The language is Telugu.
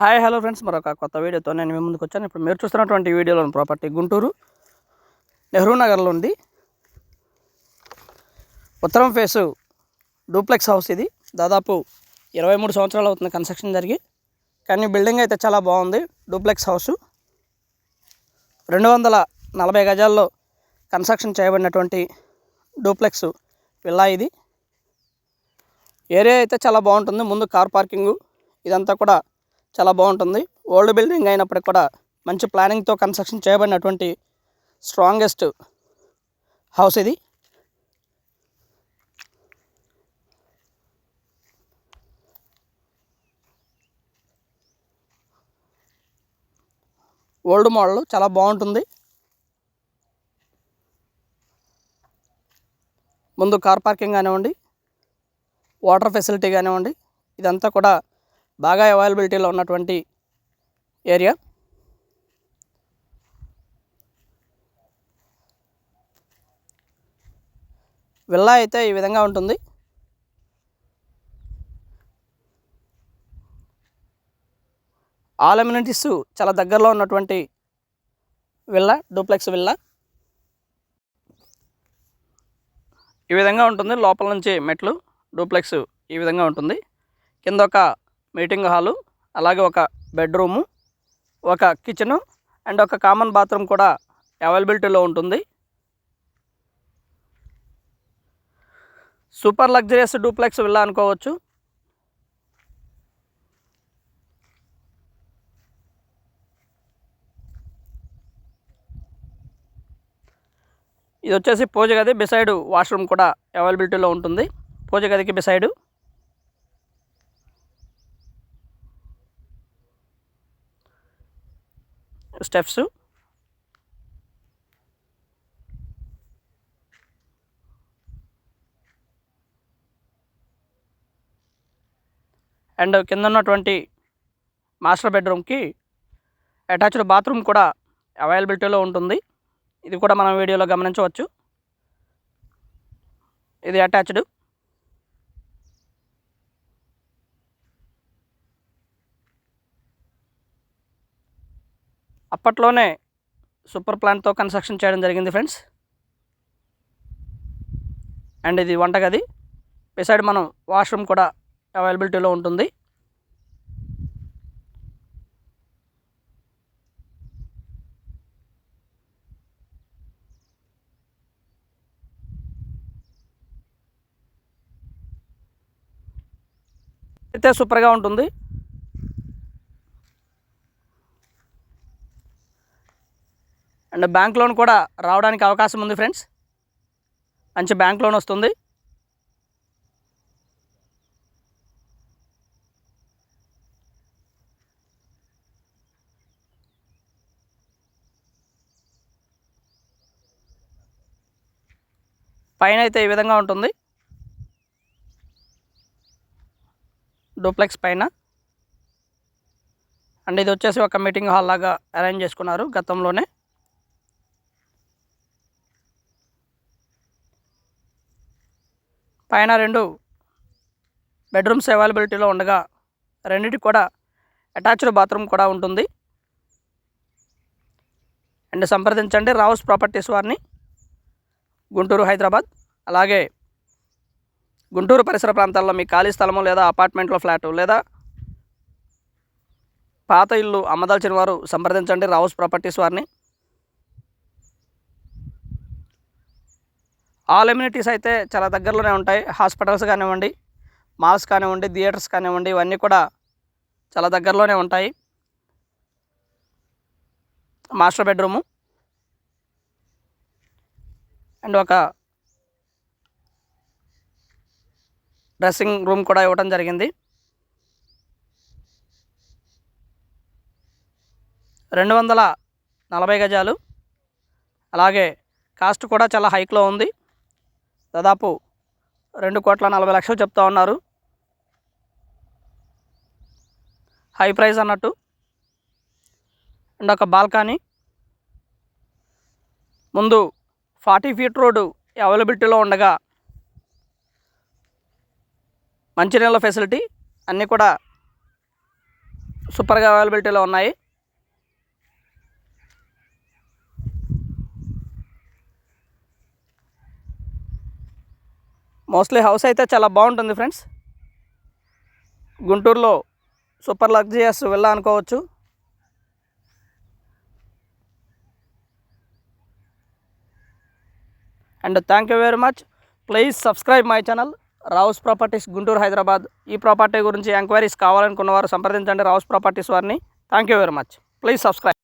హాయ్ హలో ఫ్రెండ్స్, మరొక కొత్త వీడియోతో నేను మీ ముందుకు వచ్చాను. ఇప్పుడు మీరు చూస్తున్నటువంటి వీడియోలోని ప్రాపర్టీ గుంటూరు నెహ్రూ నగర్లో ఉంది. ఉత్తరం ఫేసు డూప్లెక్స్ హౌస్. ఇది దాదాపు 23 సంవత్సరాలు అవుతుంది కన్స్ట్రక్షన్ జరిగి, కానీ బిల్డింగ్ అయితే చాలా బాగుంది. డూప్లెక్స్ హౌసు 240 గజాల్లో కన్స్ట్రక్షన్ చేయబడినటువంటి డూప్లెక్స్ విల్లా. ఇది ఏరియా అయితే చాలా బాగుంటుంది. ముందు కార్ పార్కింగు ఇదంతా కూడా చాలా బాగుంటుంది. ఓల్డ్ బిల్డింగ్ అయినప్పటికీ కూడా మంచి ప్లానింగ్తో కన్స్ట్రక్షన్ చేయబడినటువంటి స్ట్రాంగెస్ట్ హౌస్ ఇది. ఓల్డ్ మోడల్ చాలా బాగుంటుంది. ముందు కార్ పార్కింగ్ కానివ్వండి, వాటర్ ఫెసిలిటీ కానివ్వండి, ఇదంతా కూడా బాగా అవైలబిలిటీలో ఉన్నటువంటి ఏరియా. విల్లా అయితే ఈ విధంగా ఉంటుంది. ఆల్ అమ్యూనిటీస్ చాలా దగ్గరలో ఉన్నటువంటి విల్లా, డూప్లెక్స్ విల్లా. ఈ విధంగా ఉంటుంది. లోపల నుంచి మెట్లు. డూప్లెక్స్ ఈ విధంగా ఉంటుంది. కింద ఒక మీటింగ్ హాలు, అలాగే ఒక బెడ్రూము, ఒక కిచెను అండ్ ఒక కామన్ బాత్రూమ్ కూడా అవైలబిలిటీలో ఉంటుంది. సూపర్ లగ్జరియస్ డూప్లెక్స్ విల్లా అనుకోవచ్చు. ఇది వచ్చేసి పూజ గది, బిసైడ్ వాష్రూమ్ కూడా అవైలబిలిటీలో ఉంటుంది. పూజ గదికి బిసైడు స్టెప్స్. అండ్ కింద ఉన్నటువంటి మాస్టర్ బెడ్రూమ్కి అటాచ్డ్ బాత్రూమ్ కూడా అవైలబిలిటీలో ఉంటుంది. ఇది కూడా మనం వీడియోలో గమనించవచ్చు. ఇది అటాచ్డ్. అప్పట్లోనే సూపర్ ప్లాన్తో కన్స్ట్రక్షన్ చేయడం జరిగింది ఫ్రెండ్స్. అండ్ ఇది వంటగది. బిసైడ్ మనం వాష్రూమ్ కూడా అవైలబిలిటీలో ఉంటుంది. అయితే సూపర్గా ఉంటుంది. అండ్ బ్యాంక్ లోన్ కూడా రావడానికి అవకాశం ఉంది ఫ్రెండ్స్. మంచి బ్యాంక్ లోన్ వస్తుంది. పైన అయితే ఈ విధంగా ఉంటుంది డూప్లెక్స్ పైన. అండ్ ఇది వచ్చేసి ఒక మీటింగ్ హాల్ లాగా అరేంజ్ చేసుకున్నారు గతంలోనే. పైన 2 బెడ్రూమ్స్ అవైలబిలిటీలో ఉండగా, రెండింటికి కూడా అటాచ్డ్ బాత్రూమ్ కూడా ఉంటుంది. అండ్ సంప్రదించండి రావుస్ ప్రాపర్టీస్ వారిని, గుంటూరు, హైదరాబాద్. అలాగే గుంటూరు పరిసర ప్రాంతాల్లో మీ ఖాళీ స్థలము లేదా అపార్ట్మెంట్లో ఫ్లాటు లేదా పాత ఇల్లు అమ్మదలిచిన వారు సంప్రదించండి రావుస్ ప్రాపర్టీస్ వారిని. ఆల్ అమ్యూనిటీస్ అయితే చాలా దగ్గరలోనే ఉంటాయి. హాస్పిటల్స్ కానివ్వండి, మాల్స్ కానివ్వండి, థియేటర్స్ కానివ్వండి, ఇవన్నీ కూడా చాలా దగ్గరలోనే ఉంటాయి. మాస్టర్ బెడ్రూము అండ్ ఒక డ్రెస్సింగ్ రూమ్ కూడా ఇవ్వడం జరిగింది. 240 గజాలు. అలాగే కాస్ట్ కూడా చాలా హైక్లో ఉంది. దాదాపు 2,40,00,000 చెప్తా ఉన్నారు. హై ప్రైస్ అన్నట్టు. అండ్ ఒక బాల్కనీ. ముందు 40 ఫీట్ రోడ్డు అవైలబిలిటీలో ఉండగా, మంచినీళ్ళ ఫెసిలిటీ అన్నీ కూడా సూపర్గా అవైలబిలిటీలో ఉన్నాయి. మోస్ట్లీ హౌస్ అయితే చాలా బాగుంటుంది ఫ్రెండ్స్. గుంటూరులో సూపర్ లగ్జరియస్ విల్లా అనుకోవచ్చు. And thank you very much. Please subscribe my channel Rao's properties Guntur, Hyderabad. ఈ ప్రాపర్టీ గురించి ఎంక్వైరీస్ కావాలనుకున్న వారు సంప్రదించండి రావుస్ ప్రాపర్టీస్ వారిని. Thank you very much. Please subscribe.